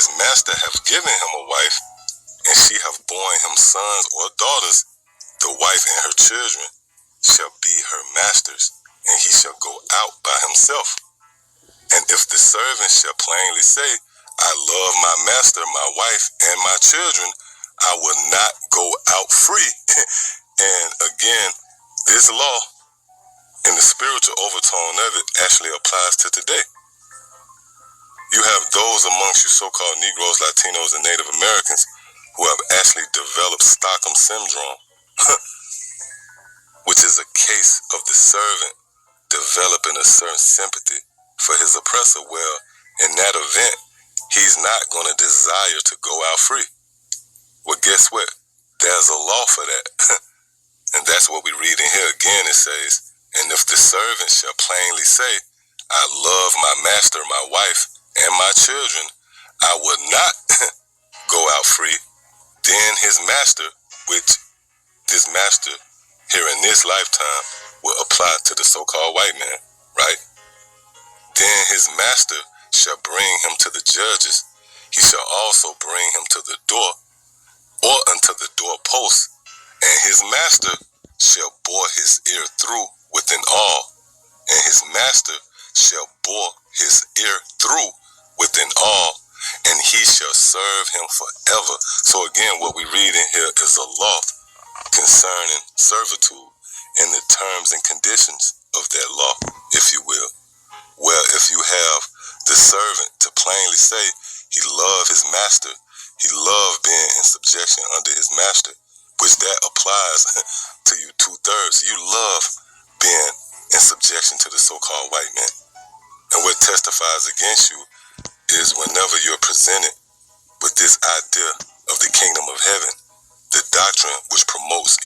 his master have given him a wife, and she have borne him sons or daughters, the wife and her children shall be her master's, and he shall go out by himself. And if the servant shall plainly say, I love my master, my wife, and my children, I will not go out free. And again, this law and the spiritual overtone of it actually applies to today. You have those amongst you so-called Negroes, Latinos, and Native Americans who have actually developed Stockholm syndrome, which is a case of the servant developing a certain sympathy for his oppressor. Well, in that event, he's not going to desire to go out free. Well, guess what? There's a law for that. And that's what we read in here again. It says, and if the servant shall plainly say, I love my master, my wife, and my children, I will not go out free, then his master, which this master here in this lifetime will apply to the so-called white man, right? Then his master shall bring him to the judges. He shall also bring him to the door or unto the doorpost, and his master shall bore his ear through with an awl, and his master shall bore his ear through with an awl, and he shall serve him forever. So again, what we read in here is a law concerning servitude and the terms and conditions of that law, if you will. Well, if you have the servant to plainly say he loved his master, he loved being in subjection under his master, which that applies to you 2/3. You love being in subjection to the so-called white man. And what testifies against you is whenever you're presented with this idea of the kingdom of heaven, the doctrine which promotes